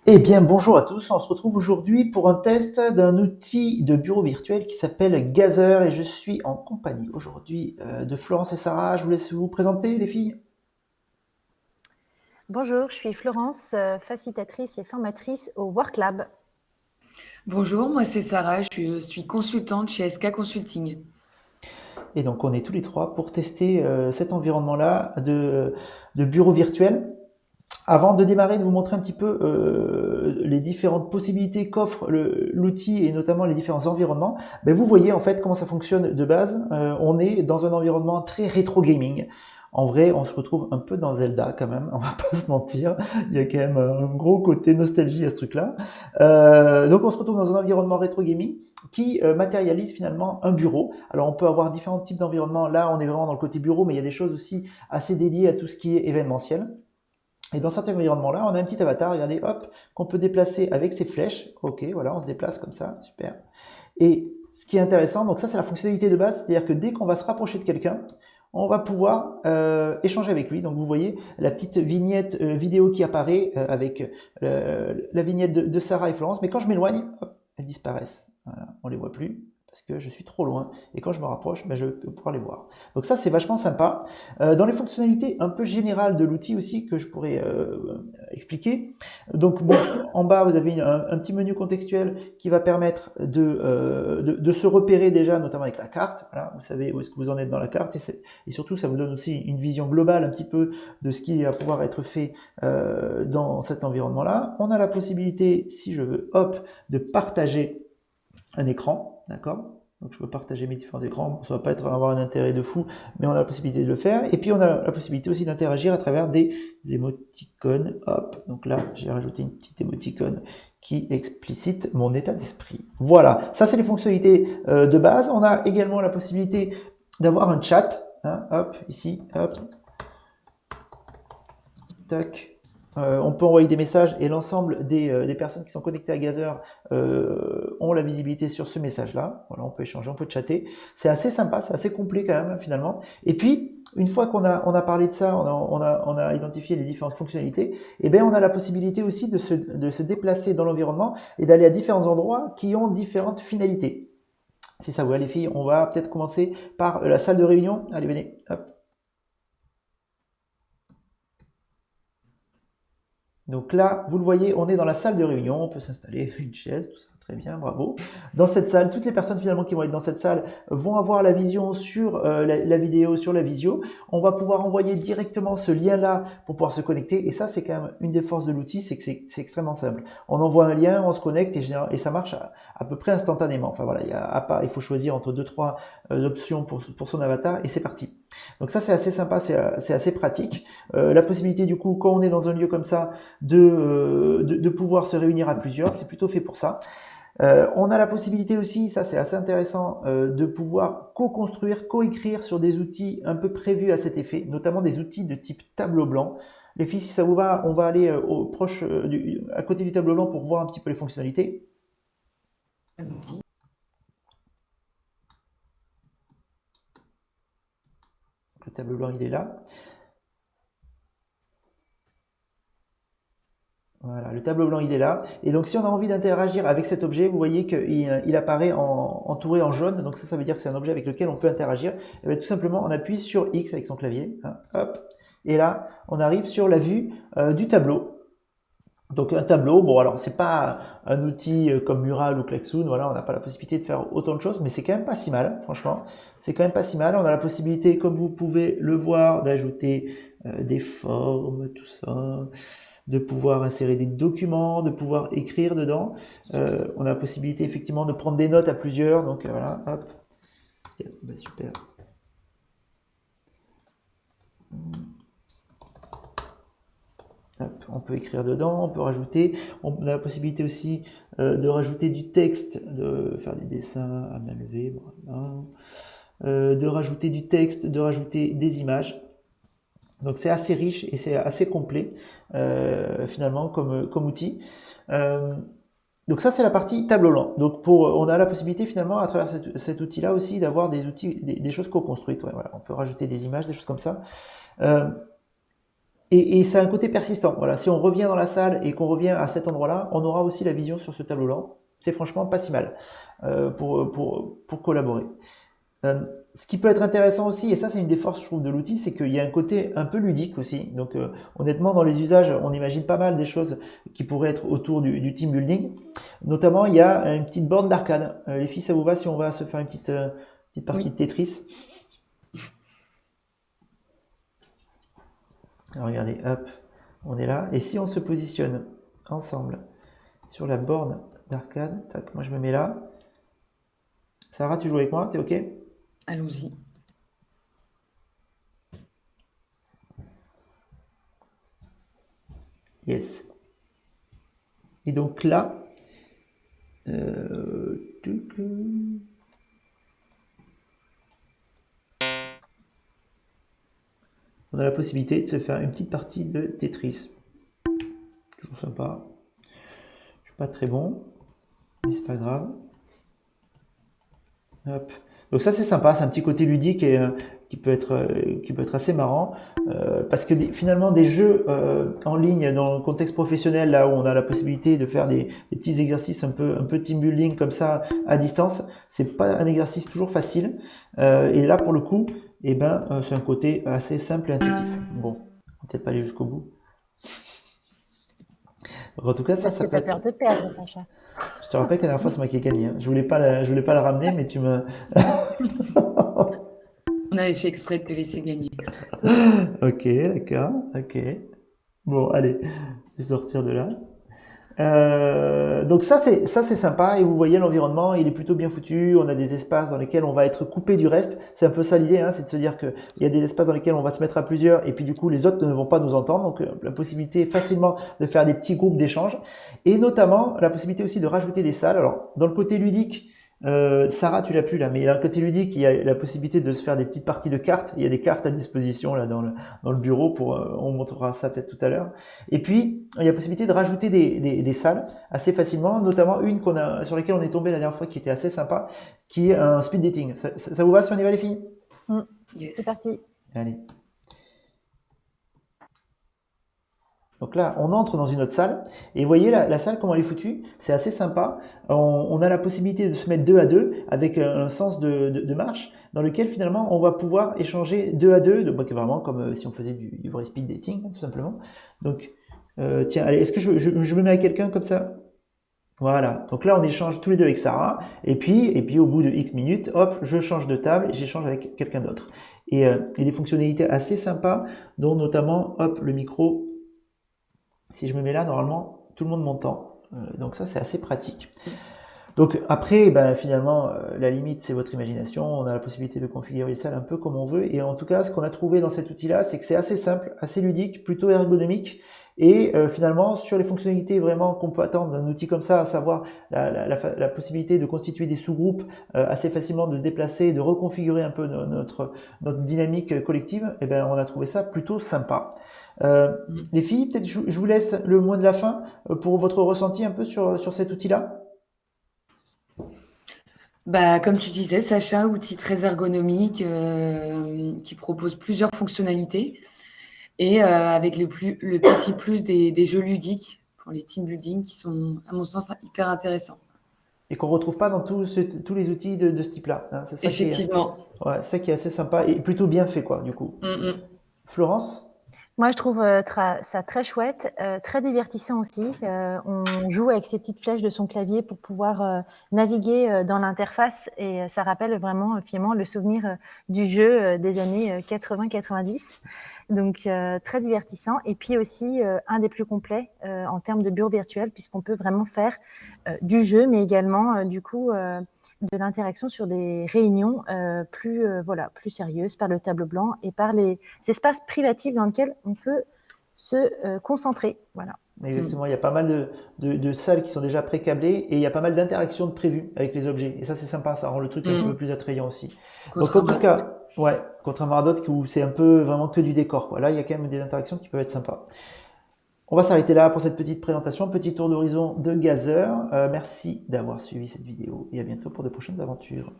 Eh bien, bonjour à tous. On se retrouve aujourd'hui pour un test d'un outil de bureau virtuel qui s'appelle Gazer et je suis en compagnie aujourd'hui de Florence et Sarah. Je vous laisse vous présenter, les filles. Bonjour, je suis Florence, facilitatrice et formatrice au WorkLab. Bonjour, moi c'est Sarah, je suis consultante chez SK Consulting. Et donc, on est tous les trois pour tester cet environnement-là de bureau virtuel. Avant de démarrer, de vous montrer un petit peu les différentes possibilités qu'offre l'outil et notamment les différents environnements, ben vous voyez en fait comment ça fonctionne de base. On est dans un environnement très rétro gaming. En vrai, on se retrouve un peu dans Zelda quand même, on va pas se mentir. Il y a quand même un gros côté nostalgie à ce truc-là. Donc on se retrouve dans un environnement rétro gaming qui matérialise finalement un bureau. Alors on peut avoir différents types d'environnements. Là, on est vraiment dans le côté bureau, mais il y a des choses aussi assez dédiées à tout ce qui est événementiel. Et dans cet environnement-là, on a un petit avatar, regardez, hop, qu'on peut déplacer avec ses flèches. Ok, voilà, on se déplace comme ça, super. Et ce qui est intéressant, donc ça c'est la fonctionnalité de base, c'est-à-dire que dès qu'on va se rapprocher de quelqu'un, on va pouvoir échanger avec lui. Donc vous voyez la petite vignette vidéo qui apparaît avec la vignette de Sarah et Florence, mais quand je m'éloigne, hop, elles disparaissent. Voilà, on les voit plus parce que je suis trop loin. Et quand je me rapproche, ben, je vais pouvoir les voir. Donc ça, c'est vachement sympa. Dans les fonctionnalités un peu générales de l'outil aussi que je pourrais expliquer. Donc bon, en bas, vous avez un petit menu contextuel qui va permettre de se repérer déjà, notamment avec la carte. Voilà, vous savez où est-ce que vous en êtes dans la carte. Et surtout, ça vous donne aussi une vision globale un petit peu de ce qui va pouvoir être fait dans cet environnement-là. On a la possibilité, si je veux, hop, de partager un écran, d'accord? Donc je peux partager mes différents écrans, bon, ça va pas avoir un intérêt de fou, mais on a la possibilité de le faire. Et puis on a la possibilité aussi d'interagir à travers des émoticônes. Hop, donc là j'ai rajouté une petite émoticône qui explicite mon état d'esprit. Voilà, ça c'est les fonctionnalités de base. On a également la possibilité d'avoir un chat. Hein, hop, ici, hop, tac. On peut envoyer des messages et l'ensemble des personnes qui sont connectées à Gazer ont la visibilité sur ce message-là. Voilà, on peut échanger, on peut chatter. C'est assez sympa, c'est assez complet quand même finalement. Et puis, une fois qu'on a parlé de ça, on a identifié les différentes fonctionnalités, et bien on a la possibilité aussi de se déplacer dans l'environnement et d'aller à différents endroits qui ont différentes finalités. Si ça vous va les filles, on va peut-être commencer par la salle de réunion. Allez, venez, hop. Donc là, vous le voyez, on est dans la salle de réunion, on peut s'installer une chaise, tout ça, très bien, bravo. Dans cette salle, toutes les personnes finalement qui vont être dans cette salle vont avoir la vision sur la vidéo, sur la visio. On va pouvoir envoyer directement ce lien-là pour pouvoir se connecter. Et ça, c'est quand même une des forces de l'outil, c'est que c'est extrêmement simple. On envoie un lien, on se connecte et ça marche à peu près instantanément. Enfin voilà, il faut choisir entre 2-3 options pour son avatar et c'est parti. Donc ça, c'est assez sympa, c'est assez pratique. La possibilité du coup, quand on est dans un lieu comme ça, de pouvoir se réunir à plusieurs, c'est plutôt fait pour ça. On a la possibilité aussi, ça c'est assez intéressant, de pouvoir co-construire, co-écrire sur des outils un peu prévus à cet effet, notamment des outils de type tableau blanc. Les filles, si ça vous va, on va aller à côté du tableau blanc pour voir un petit peu les fonctionnalités. Le tableau blanc, il est là. Voilà, le tableau blanc il est là. Et donc si on a envie d'interagir avec cet objet, vous voyez qu'il apparaît entouré en jaune. Donc ça veut dire que c'est un objet avec lequel on peut interagir. Et bien, tout simplement, on appuie sur X avec son clavier. Hein, hop. Et là, on arrive sur la vue du tableau. Donc un tableau, bon alors c'est pas un outil comme Mural ou Klaxoon, voilà, on n'a pas la possibilité de faire autant de choses, mais c'est quand même pas si mal, franchement. C'est quand même pas si mal. On a la possibilité, comme vous pouvez le voir, d'ajouter des formes, tout ça, de pouvoir insérer des documents, de pouvoir écrire dedans. On a la possibilité effectivement de prendre des notes à plusieurs, donc voilà, hop. Ben, super. Hop, on peut écrire dedans, on peut rajouter, on a la possibilité aussi de rajouter du texte, de faire des dessins à main levée, voilà. De rajouter du texte, de rajouter des images. Donc c'est assez riche et c'est assez complet finalement comme outil. Donc ça c'est la partie tableau blanc. Donc on a la possibilité finalement à travers cet outil-là aussi d'avoir des outils, des choses co-construites. Ouais, voilà. On peut rajouter des images, des choses comme ça. Et ça a un côté persistant. Voilà, si on revient dans la salle et qu'on revient à cet endroit-là, on aura aussi la vision sur ce tableau-là. C'est franchement pas si mal pour collaborer. Ce qui peut être intéressant aussi, et ça c'est une des forces je trouve de l'outil, c'est qu'il y a un côté un peu ludique aussi. Donc honnêtement dans les usages, on imagine pas mal des choses qui pourraient être autour du team building. Notamment il y a une petite borne d'arcade. Les filles, ça vous va si on va se faire une petite partie Oui. de Tetris? Alors regardez, hop, on est là. Et si on se positionne ensemble sur la borne d'arcade, tac, moi je me mets là. Sarah, tu joues avec moi, t'es ok? Allons-y. Yes. Et donc là, on a la possibilité de se faire une petite partie de Tetris. Toujours sympa. Je suis pas très bon, mais c'est pas grave. Hop. Donc ça c'est sympa, c'est un petit côté ludique et qui peut être assez marrant parce que finalement des jeux en ligne dans le contexte professionnel là où on a la possibilité de faire des petits exercices un peu team building comme ça à distance, c'est pas un exercice toujours facile et là pour le coup c'est un côté assez simple et intuitif. Bon, on va peut-être pas aller jusqu'au bout. Donc, en tout cas Parce ça que peut tu as être. peur de perdre, Sacha. Je te rappelle que la dernière fois c'est moi qui ai gagné. Hein. Je voulais pas la ramener mais tu me. On avait fait exprès de te laisser gagner. Ok, d'accord, ok. Bon, allez, je vais sortir de là. Donc ça c'est sympa et vous voyez l'environnement il est plutôt bien foutu, on a des espaces dans lesquels on va être coupé du reste, c'est un peu ça l'idée, hein, c'est de se dire que il y a des espaces dans lesquels on va se mettre à plusieurs et puis du coup les autres ne vont pas nous entendre, donc la possibilité facilement de faire des petits groupes d'échange et notamment la possibilité aussi de rajouter des salles. Alors dans le côté ludique, Sarah tu l'as plus là, mais dans le côté ludique il y a la possibilité de se faire des petites parties de cartes, il y a des cartes à disposition là dans le bureau pour on montrera ça peut-être tout à l'heure. Et puis, il y a possibilité de rajouter des salles assez facilement, notamment une sur laquelle on est tombé la dernière fois qui était assez sympa, qui est un speed dating. Ça vous va si on y va les filles? Yes. C'est parti. Allez. Donc là, on entre dans une autre salle et vous voyez la salle comment elle est foutue, c'est assez sympa. On a la possibilité de se mettre deux à deux avec un sens de marche dans lequel finalement on va pouvoir échanger deux à deux, donc vraiment comme si on faisait du vrai speed dating tout simplement. Donc tiens, allez, est-ce que je me mets à quelqu'un comme ça? Voilà. Donc là on échange tous les deux avec Sarah et puis au bout de X minutes, hop, je change de table et j'échange avec quelqu'un d'autre. Et des fonctionnalités assez sympas, dont notamment hop le micro. Si je me mets là, normalement, tout le monde m'entend. Donc ça, c'est assez pratique. Donc après, finalement, la limite, c'est votre imagination. On a la possibilité de configurer les salles un peu comme on veut. Et en tout cas, ce qu'on a trouvé dans cet outil-là, c'est que c'est assez simple, assez ludique, plutôt ergonomique. Et finalement, sur les fonctionnalités vraiment qu'on peut attendre d'un outil comme ça, à savoir la possibilité de constituer des sous-groupes assez facilement, de se déplacer, de reconfigurer un peu notre dynamique collective, on a trouvé ça plutôt sympa. Les filles, peut-être je vous laisse le mot de la fin pour votre ressenti un peu sur cet outil-là. Comme tu disais, Sacha, outil très ergonomique qui propose plusieurs fonctionnalités et avec le petit plus des jeux ludiques pour les team building qui sont, à mon sens, hyper intéressants. Et qu'on retrouve pas dans tous les outils de ce type-là. Hein. C'est ça Effectivement. ça qui est assez sympa et plutôt bien fait, quoi, du coup. Florence? Moi, je trouve ça très chouette, très divertissant aussi. On joue avec ces petites flèches de son clavier pour pouvoir naviguer dans l'interface et ça rappelle vraiment finalement le souvenir du jeu des années 80-90. Donc, très divertissant. Et puis aussi, un des plus complets en termes de bureau virtuel, puisqu'on peut vraiment faire du jeu, mais également, du coup, de l'interaction sur des réunions plus sérieuses par le tableau blanc et par les espaces privatifs dans lesquels on peut se concentrer. Voilà. Exactement, il y a pas mal de salles qui sont déjà pré-câblées et il y a pas mal d'interactions de prévues avec les objets. Et ça, c'est sympa, ça rend le truc un peu plus attrayant aussi. Donc, en tout cas, ouais, contrairement à d'autres où c'est un peu vraiment que du décor, quoi. Là, il y a quand même des interactions qui peuvent être sympas. On va s'arrêter là pour cette petite présentation, petit tour d'horizon de Gazer. Merci d'avoir suivi cette vidéo et à bientôt pour de prochaines aventures.